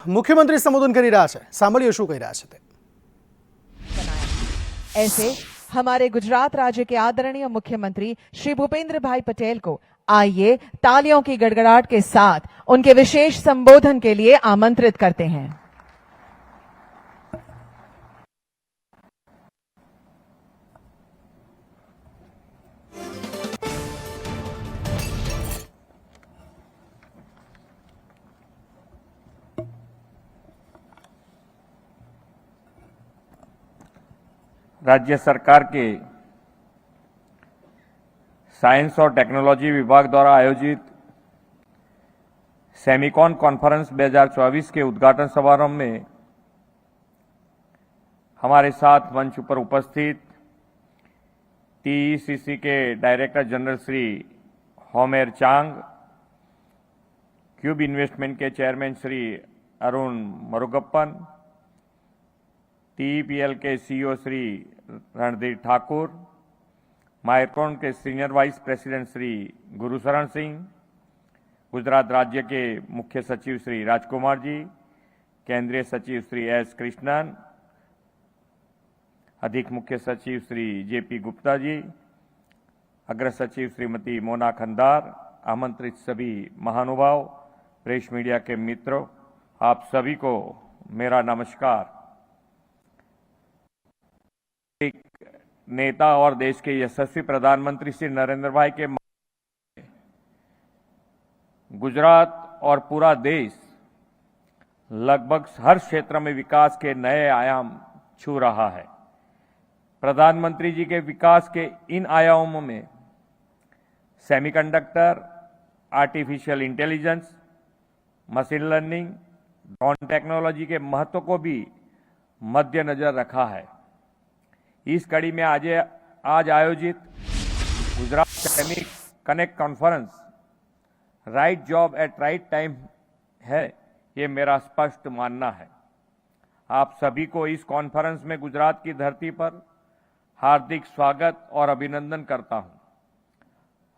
મુખ્યમંત્રી સંબોધન કરી રહ્યા છે, સાંભળીએ શું કહી રહ્યા છે તે। ऐसे हमारे गुजरात राज्य के आदरणीय मुख्यमंत्री श्री भूपेंद्र भाई पटेल को आइए तालियों की गड़गड़ाहट के साथ उनके विशेष संबोधन के लिए आमंत्रित करते हैं। राज्य सरकार के साइंस और टेक्नोलॉजी विभाग द्वारा आयोजित सेमिकॉन कॉन्फ्रेंस 2024 के उद्घाटन समारोह में हमारे साथ मंच पर उपस्थित टीईसीसी के डायरेक्टर जनरल श्री होमेर चांग, क्यूब इन्वेस्टमेंट के चेयरमैन श्री अरुण मुरुगप्पन, टीईपीएल के सीईओ श्री रणधीर ठाकुर, माइक्रोन के senior vice president Shri Gursharan Singh, Gujarat राज्य के मुख्य सचिव श्री राजकुमार जी, केंद्रीय सचिव श्री एस कृष्णन, अधिक मुख्य सचिव श्री जेपी गुप्ता जी, अग्र सचिव श्रीमती मोना खंदार, आमंत्रित सभी महानुभाव, प्रेस मीडिया के मित्रों, आप सभी को मेरा नमस्कार। एक नेता और देश के यशस्वी प्रधानमंत्री श्री नरेंद्र भाई के गुजरात और पूरा देश लगभग हर क्षेत्र में विकास के नए आयाम छू रहा है। प्रधानमंत्री जी के विकास के इन आयामों में semiconductor, artificial intelligence, machine learning, drone technology के महत्व को भी मद्देनजर रखा है। इस कड़ी में आज आयोजित Gujarat semi connect conference right job eight right time है, ये मेरा स्पष्ट मानना है। आप सभी को इस कॉन्फ्रेंस में गुजरात की धरती पर हार्दिक स्वागत और अभिनंदन करता हूं।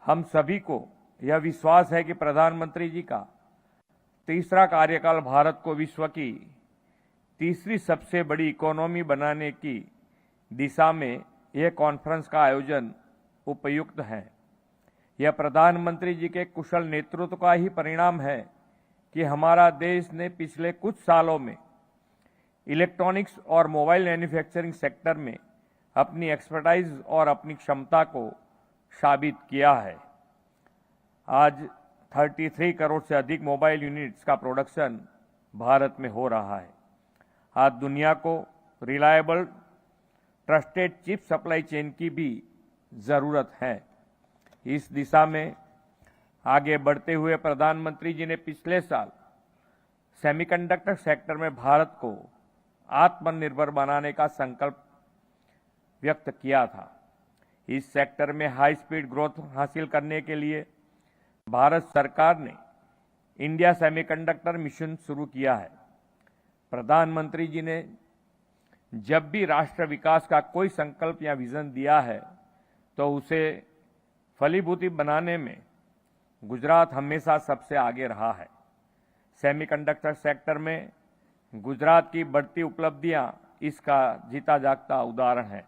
हम सभी को यह विश्वास है कि प्रधानमंत्री जी का तीसरा कार्यकाल भारत को विश्व की तीसरी सबसे बड़ी इकोनॉमी बनाने की दिशा में यह कॉन्फ्रेंस का आयोजन उपयुक्त है। यह प्रधानमंत्री जी के कुशल नेतृत्व का ही परिणाम है कि हमारा देश ने पिछले कुछ सालों में इलेक्ट्रॉनिक्स और मोबाइल मैन्युफैक्चरिंग सेक्टर में अपनी एक्सपर्टाइज और अपनी क्षमता को साबित किया है। आज 33 करोड़ से अधिक मोबाइल यूनिट्स का प्रोडक्शन भारत में हो रहा है। आज दुनिया को reliable trusted chip supply chain की भी जरूरत है। इस दिशा में आगे बढ़ते हुए प्रधानमंत्री जी ने पिछले साल सेमीकंडक्टर सेक्टर में भारत को आत्मनिर्भर बनाने का संकल्प व्यक्त किया था। इस सेक्टर में हाई स्पीड ग्रोथ हासिल करने के लिए भारत सरकार ने इंडिया सेमीकंडक्टर मिशन शुरू किया है। प्रधानमंत्री जी ने जब भी राष्ट्र विकास का कोई संकल्प या विजन दिया है तो उसे फलीभूत बनाने में गुजरात हमेशा सबसे आगे रहा है। सेमीकंडक्टर सेक्टर में गुजरात की बढ़ती उपलब्धियां इसका जीता जागता उदाहरण है।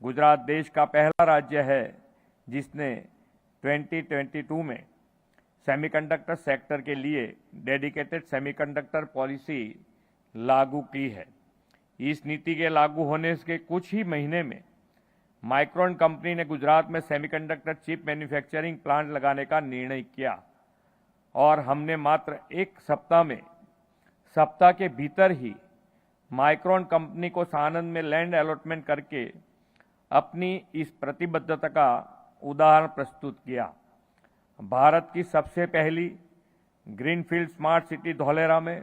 गुजरात देश का पहला राज्य है जिसने 2022 में सेमीकंडक्टर सेक्टर के लिए डेडिकेटेड सेमीकंडक्टर पॉलिसी लागू की है। इस नीति के लागू होने के कुछ ही महीने में माइक्रोन कंपनी ने गुजरात में सेमीकंडक्टर चिप मैन्युफैक्चरिंग प्लांट लगाने का निर्णय किया और हमने मात्र एक सप्ताह के भीतर ही माइक्रोन कंपनी को सानंद में लैंड अलॉटमेंट करके अपनी इस प्रतिबद्धता का उदाहरण प्रस्तुत किया। भारत की सबसे पहली ग्रीनफील्ड स्मार्ट सिटी धौलेरा में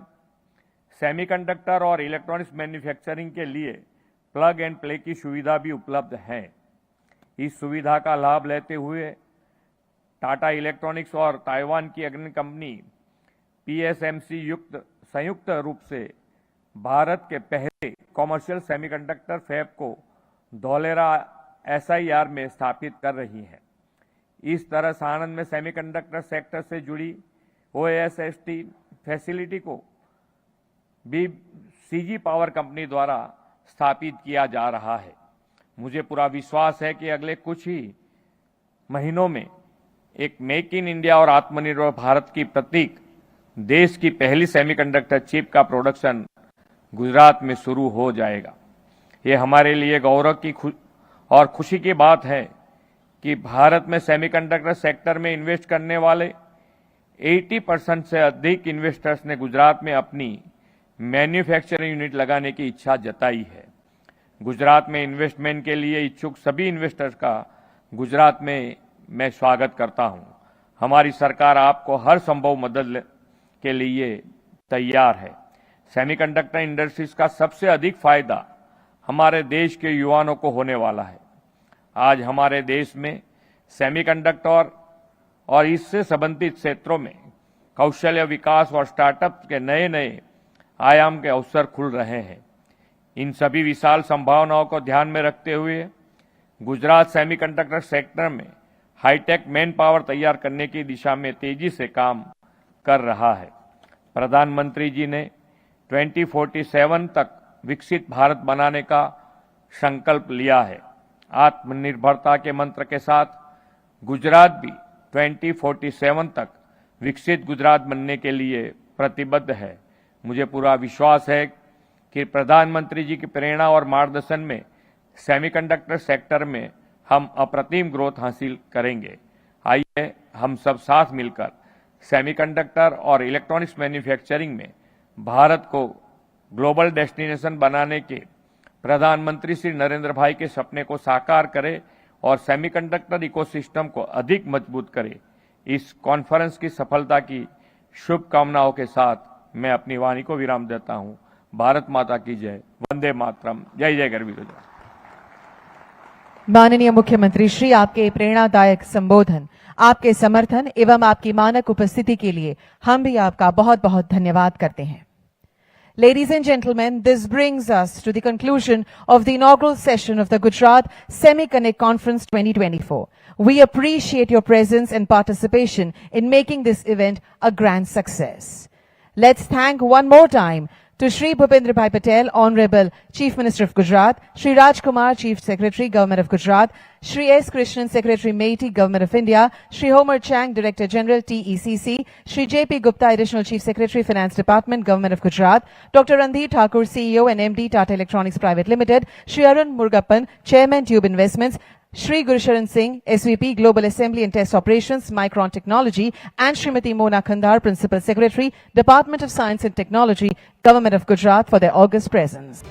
सेमीकंडक्टर और इलेक्ट्रॉनिक्स मैन्युफैक्चरिंग के लिए प्लग एंड प्ले की सुविधा भी उपलब्ध है। इस सुविधा का लाभ लेते हुए टाटा इलेक्ट्रॉनिक्स और ताइवान की अग्रणी कंपनी पीएसएमसी संयुक्त रूप से भारत के पहले कॉमर्शियल सेमीकंडक्टर फैब को धौलेरा एसआईआर में स्थापित कर रही है। इस तरह सानंद में सेमीकंडक्टर सेक्टर से जुड़ी ओएसएसटी फैसिलिटी को भी सीजी पावर कंपनी द्वारा स्थापित किया जा रहा है। मुझे पूरा विश्वास है कि अगले कुछ ही महीनों में एक मेक इन इंडिया और आत्मनिर्भर भारत की प्रतीक देश की पहली सेमीकंडक्टर चिप का प्रोडक्शन गुजरात में शुरू हो जाएगा। ये हमारे लिए गौरव की और खुशी की बात है कि भारत में सेमीकंडक्टर सेक्टर में इन्वेस्ट करने वाले 80% से अधिक इन्वेस्टर्स ने गुजरात में अपनी मैन्युफैक्चरिंग यूनिट लगाने की इच्छा जताई है। गुजरात में इन्वेस्टमेंट के लिए इच्छुक सभी इन्वेस्टर्स का गुजरात में मैं स्वागत करता हूं। हमारी सरकार आपको हर संभव मदद के लिए तैयार है। सेमीकंडक्टर इंडस्ट्रीज का सबसे अधिक फायदा हमारे देश के युवाओं को होने वाला है। आज हमारे देश में सेमीकंडक्टर और इससे संबंधित क्षेत्रों में कौशल्य विकास और स्टार्टअप के नए नए आयाम के अवसर खुल रहे हैं। इन सभी विशाल संभावनाओं को ध्यान में रखते हुए गुजरात सेमीकंडक्टर सेक्टर में हाईटेक मैन पावर तैयार करने की दिशा में तेजी से काम कर रहा है। प्रधानमंत्री जी ने 2047 तक विकसित भारत बनाने का संकल्प लिया है। आत्मनिर्भरता के मंत्र के साथ गुजरात भी 2047 तक विकसित गुजरात बनने के लिए प्रतिबद्ध है। मुझे पूरा विश्वास है कि प्रधानमंत्री जी की प्रेरणा और मार्गदर्शन में सेमीकंडक्टर सेक्टर में हम अप्रतिम ग्रोथ हासिल करेंगे। आइए हम सब साथ मिलकर सेमीकंडक्टर और इलेक्ट्रॉनिक्स मैन्युफैक्चरिंग में भारत को ग्लोबल डेस्टिनेशन बनाने के प्रधानमंत्री श्री नरेंद्र भाई के सपने को साकार करें और सेमीकंडक्टर इकोसिस्टम को अधिक मजबूत करें। इस कॉन्फ्रेंस की सफलता की शुभकामनाओं के साथ मैं अपनी वाणी को विराम देता हूं। भारत माता की जय। वंदे मातरम। जय जय गरवी गुजरात। माननीय मुख्यमंत्री श्री, आपके प्रेरणादायक संबोधन, आपके समर्थन एवं आपकी मानक उपस्थिति के लिए हम भी आपका बहुत बहुत धन्यवाद करते हैं। Ladies and gentlemen, this brings us to the conclusion of the inaugural session of the Gujarat Semiconnect Conference 2024. We appreciate your presence and participation in making this event a grand success. Let's thank one more time to Shri Bhupendra Bhai Patel, Honorable Chief Minister of Gujarat, Shri Rajkumar, Chief Secretary, Government of Gujarat, Shri S. Krishnan, Secretary MeitY, Government of India, Shri Homer Chang, Director General, TECC, Shri J.P. Gupta, Additional Chief Secretary, Finance Department, Government of Gujarat, Dr. Randhir Thakur, CEO and MD, Tata Electronics Private Limited, Shri Arun Murugappan, Chairman, Tube Investments, Shri Gurucharan Singh, SVP, Global Assembly and Test Operations, Micron Technology, and Srimati Mona Khandar, Principal Secretary, Department of Science and Technology, Government of Gujarat, for their august presence.